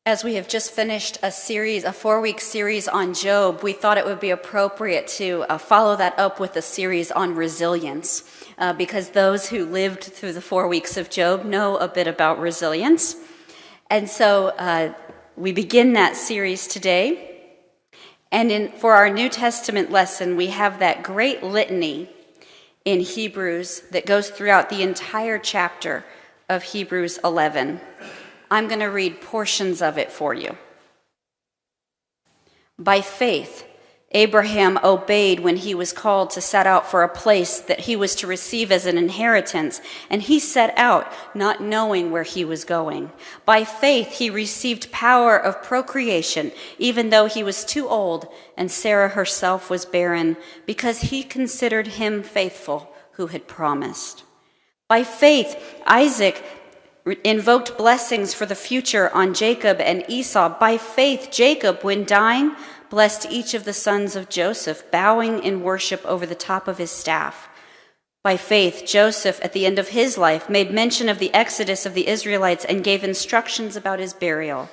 As we have just finished a 4-week series on Job, we thought it would be appropriate to follow that up with a series on resilience, because those who lived through the 4 weeks of Job know a bit about resilience. And so we begin that series today. And for our New Testament lesson, we have that great litany in Hebrews that goes throughout the entire chapter of Hebrews 11. I'm going to read portions of it for you. By faith, Abraham obeyed when he was called to set out for a place that he was to receive as an inheritance, and he set out not knowing where he was going. By faith, he received power of procreation, even though he was too old and Sarah herself was barren, because he considered him faithful who had promised. By faith, Isaac invoked blessings for the future on Jacob and Esau. By faith, Jacob, when dying, blessed each of the sons of Joseph, bowing in worship over the top of his staff. By faith, Joseph, at the end of his life, made mention of the exodus of the Israelites and gave instructions about his burial.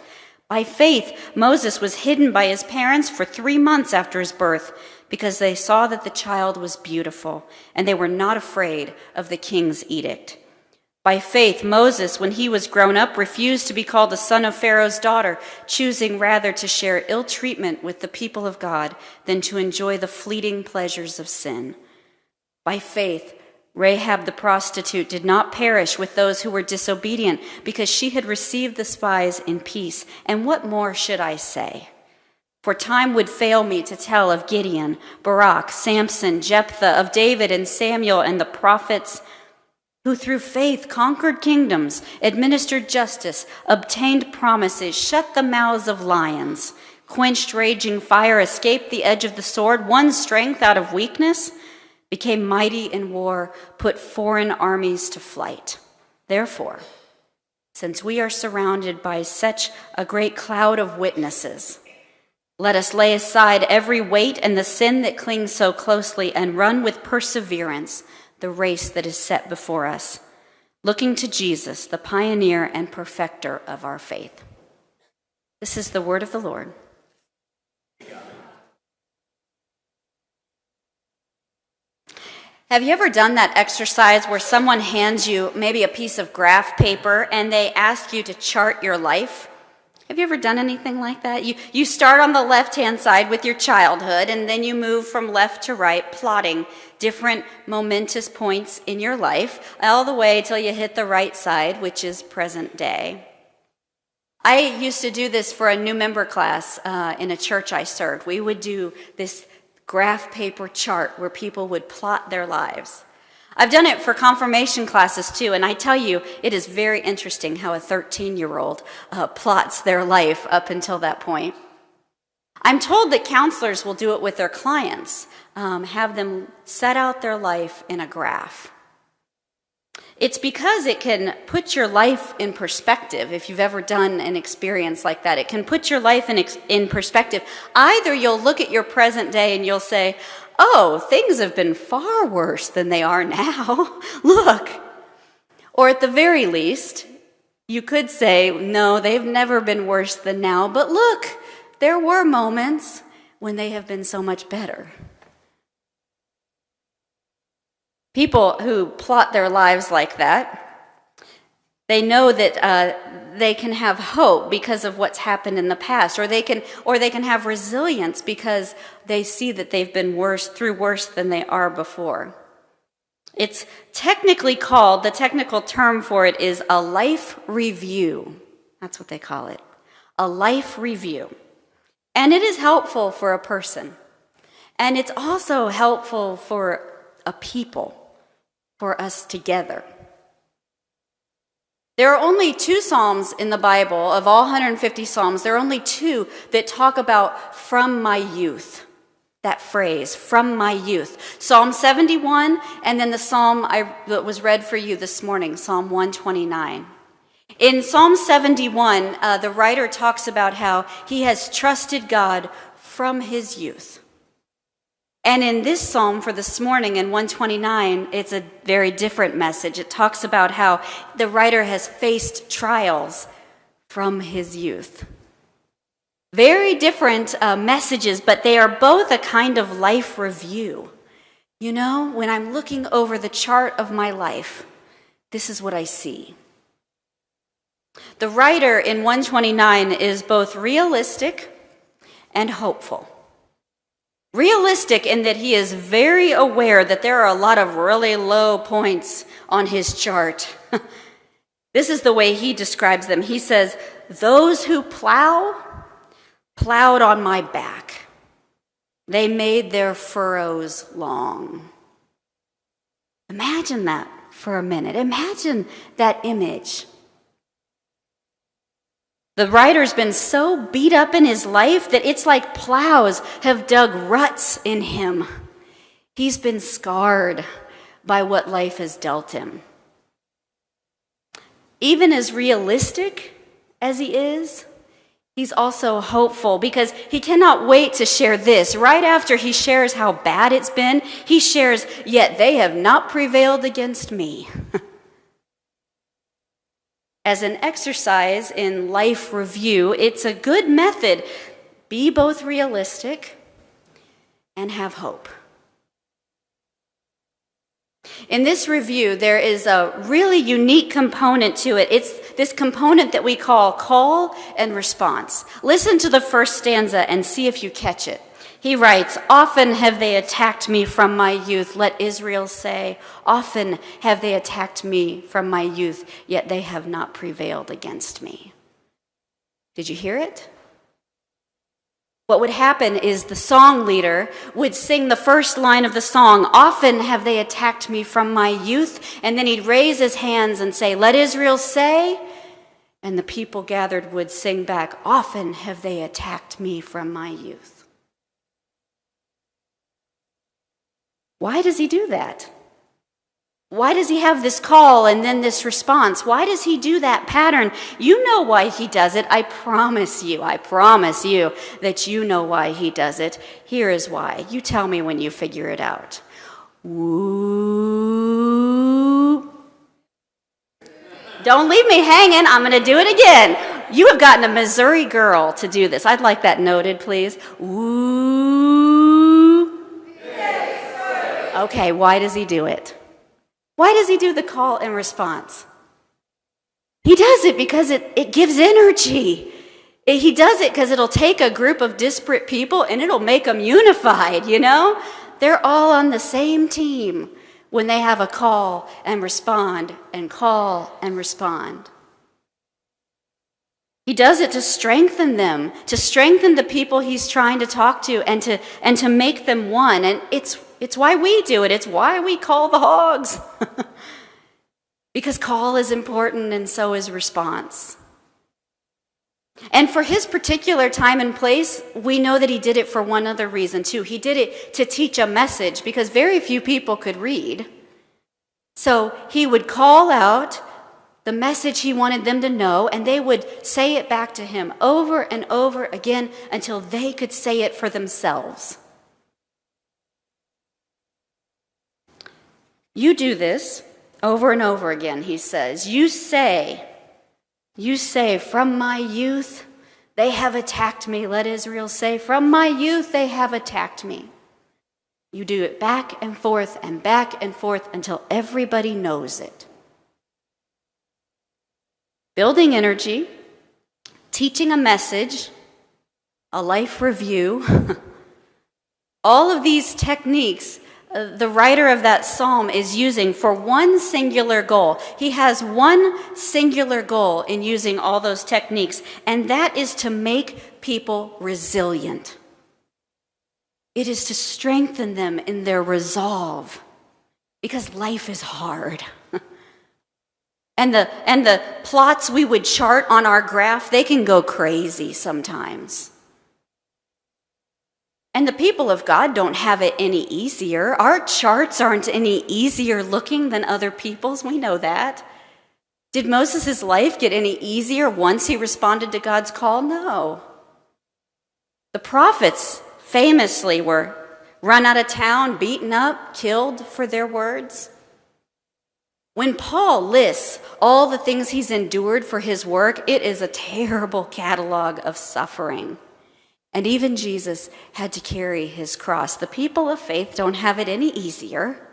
By faith, Moses was hidden by his parents for 3 months after his birth, because they saw that the child was beautiful, and they were not afraid of the king's edict. By faith, Moses, when he was grown up, refused to be called the son of Pharaoh's daughter, choosing rather to share ill treatment with the people of God than to enjoy the fleeting pleasures of sin. By faith, Rahab the prostitute did not perish with those who were disobedient, because she had received the spies in peace. And what more should I say? For time would fail me to tell of Gideon, Barak, Samson, Jephthah, of David and Samuel and the prophets, who through faith conquered kingdoms, administered justice, obtained promises, shut the mouths of lions, quenched raging fire, escaped the edge of the sword, won strength out of weakness, became mighty in war, put foreign armies to flight. Therefore, since we are surrounded by such a great cloud of witnesses, let us lay aside every weight and the sin that clings so closely and run with perseverance the race that is set before us, looking to Jesus, the pioneer and perfecter of our faith. This is the word of the Lord. Have you ever done that exercise where someone hands you maybe a piece of graph paper and they ask you to chart your life? Have you ever done anything like that? You start on the left-hand side with your childhood, and then you move from left to right, plotting different momentous points in your life, all the way till you hit the right side, which is present day. I used to do this for a new member class in a church I served. We would do this graph paper chart where people would plot their lives. I've done it for confirmation classes too, and I tell you, it is very interesting how a 13-year-old plots their life up until that point. I'm told that counselors will do it with their clients, have them set out their life in a graph. It's because it can put your life in perspective. If you've ever done an experience like that, it can put your life in perspective. Either you'll look at your present day and you'll say, oh, things have been far worse than they are now. Look. Or at the very least, you could say, no, they've never been worse than now, but look, there were moments when they have been so much better. People who plot their lives like that, they know that they can have hope because of what's happened in the past, or they can have resilience because they see that they've been worse than they are before. It's technically called, the technical term for it is a life review. That's what they call it, a life review. And it is helpful for a person. And it's also helpful for a people, for us together. There are only 2 Psalms in the Bible. Of all 150 Psalms, there are only 2 that talk about from my youth. That phrase, from my youth. Psalm 71, and then the Psalm that was read for you this morning, Psalm 129. In Psalm 71, the writer talks about how he has trusted God from his youth. And in this psalm for this morning, in 129, it's a very different message. It talks about how the writer has faced trials from his youth. Very different messages, but they are both a kind of life review. You know, when I'm looking over the chart of my life, this is what I see. The writer in 129 is both realistic and hopeful. Realistic in that he is very aware that there are a lot of really low points on his chart. This is the way he describes them. He says, "Those who plowed on my back. They made their furrows long." Imagine that for a minute. Imagine that image. The writer's been so beat up in his life that it's like plows have dug ruts in him. He's been scarred by what life has dealt him. Even as realistic as he is, he's also hopeful because he cannot wait to share this. Right after he shares how bad it's been, he shares, "Yet they have not prevailed against me." As an exercise in life review, it's a good method. Be both realistic and have hope. In this review, there is a really unique component to it. It's this component that we call call and response. Listen to the first stanza and see if you catch it. He writes, "Often have they attacked me from my youth, let Israel say. Often have they attacked me from my youth, yet they have not prevailed against me." Did you hear it? What would happen is the song leader would sing the first line of the song, "Often have they attacked me from my youth," and then he'd raise his hands and say, "Let Israel say," and the people gathered would sing back, "Often have they attacked me from my youth." Why does he do that? Why does he have this call and then this response? Why does he do that pattern? You know why he does it. I promise you that you know why he does it. Here is why. You tell me when you figure it out. Woo. Don't leave me hanging. I'm going to do it again. You have gotten a Missouri girl to do this. I'd like that noted, please. Woo. Okay, why does he do it? Why does he do the call and response? He does it because it gives energy. He does it because it'll take a group of disparate people and it'll make them unified, you know? They're all on the same team when they have a call and respond and call and respond. He does it to strengthen them, to strengthen the people he's trying to talk to and to make them one. And it's why we do it. It's why we call the hogs. Because call is important and so is response. And for his particular time and place, we know that he did it for one other reason too. He did it to teach a message because very few people could read. So he would call out the message he wanted them to know, and they would say it back to him over and over again until they could say it for themselves. You do this over and over again, he says. You say, from my youth they have attacked me. Let Israel say, from my youth they have attacked me. You do it back and forth until everybody knows it. Building energy, teaching a message, a life review, all of these techniques the writer of that psalm is using for one singular goal. He has one singular goal in using all those techniques, and that is to make people resilient. It is to strengthen them in their resolve, because life is hard. And the plots we would chart on our graph, they can go crazy sometimes. And the people of God don't have it any easier. Our charts aren't any easier looking than other people's. We know that. Did Moses' life get any easier once he responded to God's call? No. The prophets famously were run out of town, beaten up, killed for their words. When Paul lists all the things he's endured for his work, it is a terrible catalog of suffering. And even Jesus had to carry his cross. The people of faith don't have it any easier.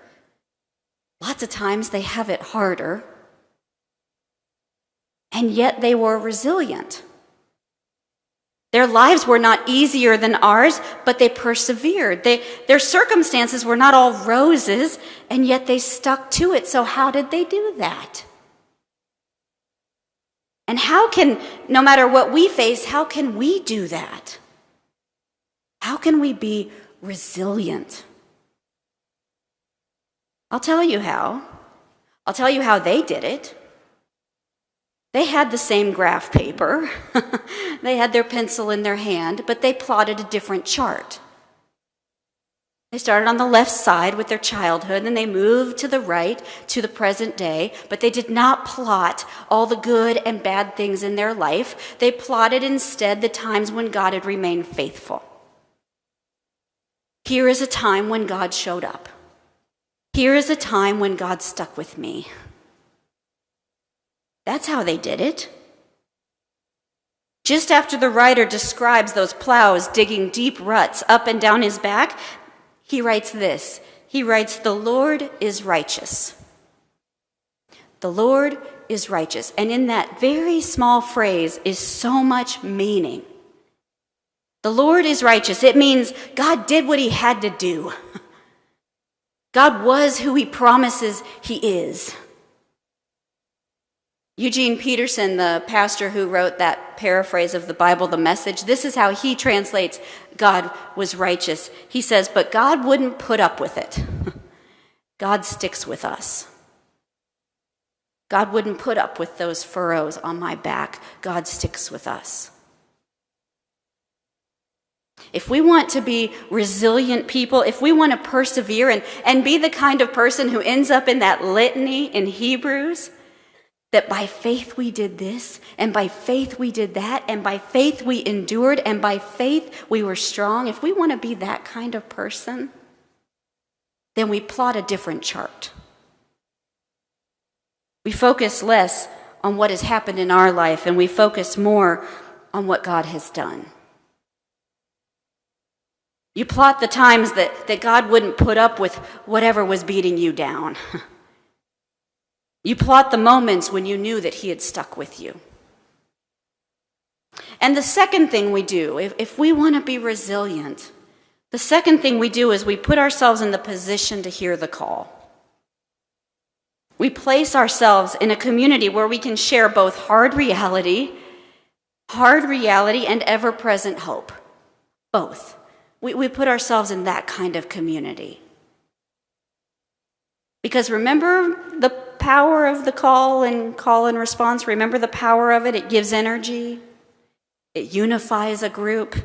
Lots of times they have it harder. And yet they were resilient. Their lives were not easier than ours, but they persevered. Their circumstances were not all roses, and yet they stuck to it. So how did they do that? And how can, no matter what we face, how can we do that? How can we be resilient? I'll tell you how. I'll tell you how they did it. They had the same graph paper. They had their pencil in their hand, but they plotted a different chart. They started on the left side with their childhood, and they moved to the right to the present day, but they did not plot all the good and bad things in their life. They plotted instead the times when God had remained faithful. Here is a time when God showed up. Here is a time when God stuck with me. That's how they did it. Just after the writer describes those plows digging deep ruts up and down his back, he writes this. He writes, "The Lord is righteous." The Lord is righteous. And in that very small phrase is so much meaning. The Lord is righteous. It means God did what he had to do. God was who he promises he is. Eugene Peterson, the pastor who wrote that paraphrase of the Bible, The Message, this is how he translates God was righteous. He says, but God wouldn't put up with it. God sticks with us. God wouldn't put up with those furrows on my back. God sticks with us. If we want to be resilient people, if we want to persevere and be the kind of person who ends up in that litany in Hebrews, that by faith we did this, and by faith we did that, and by faith we endured, and by faith we were strong. If we want to be that kind of person, then we plot a different chart. We focus less on what has happened in our life, and we focus more on what God has done. You plot the times that God wouldn't put up with whatever was beating you down. You plot the moments when you knew that he had stuck with you. And the second thing we do, if we want to be resilient, the second thing we do is we put ourselves in the position to hear the call. We place ourselves in a community where we can share both hard reality and ever-present hope. Both. We put ourselves in that kind of community. Because remember the power of the call and response? Remember the power of it? It gives energy. It unifies a group.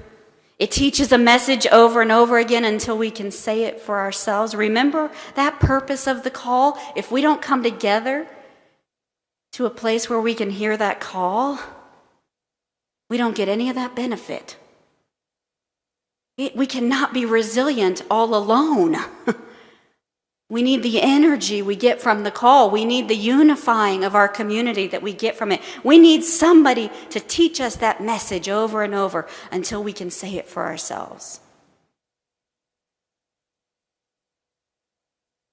It teaches a message over and over again until we can say it for ourselves. Remember that purpose of the call? If we don't come together to a place where we can hear that call, we don't get any of that benefit. We cannot be resilient all alone. We need the energy we get from the call. We need the unifying of our community that we get from it. We need somebody to teach us that message over and over until we can say it for ourselves.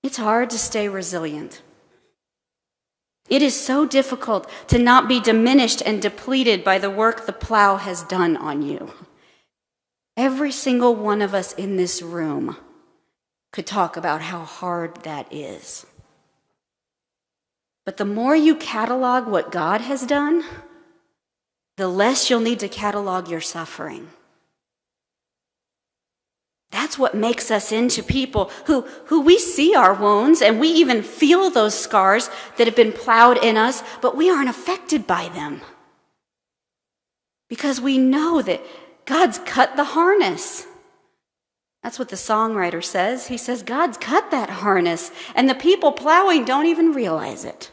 It's hard to stay resilient. It is so difficult to not be diminished and depleted by the work the plow has done on you. Every single one of us in this room could talk about how hard that is. But the more you catalog what God has done, the less you'll need to catalog your suffering. That's what makes us into people who we see our wounds and we even feel those scars that have been plowed in us, but we aren't affected by them. Because we know that God's cut the harness. That's what the songwriter says. He says, God's cut that harness, and the people plowing don't even realize it.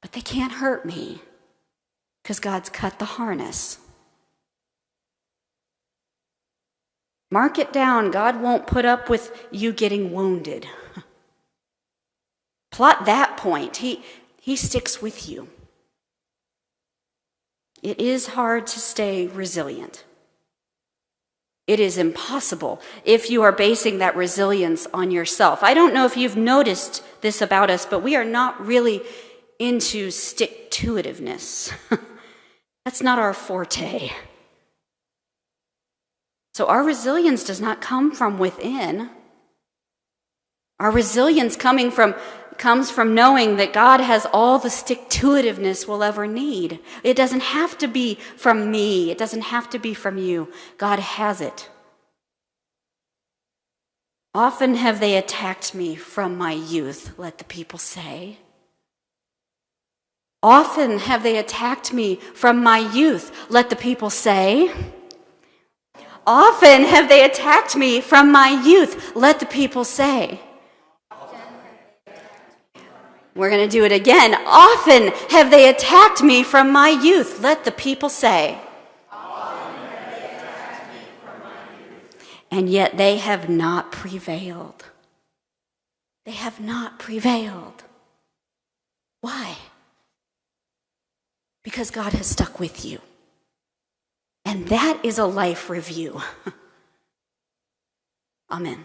But they can't hurt me, because God's cut the harness. Mark it down. God won't put up with you getting wounded. Plot that point. He sticks with you. It is hard to stay resilient. It is impossible if you are basing that resilience on yourself. I don't know if you've noticed this about us, but we are not really into stick-to-itiveness. That's not our forte. So our resilience does not come from within. Our resilience comes from knowing that God has all the stick-to-itiveness we'll ever need. It doesn't have to be from me. It doesn't have to be from you. God has it. Often have they attacked me from my youth, let the people say. Often have they attacked me from my youth, let the people say. Often have they attacked me from my youth, let the people say. We're going to do it again. Often have they attacked me from my youth, let the people say. And yet they have not prevailed. They have not prevailed. Why? Because God has stuck with you. And that is a life review. Amen.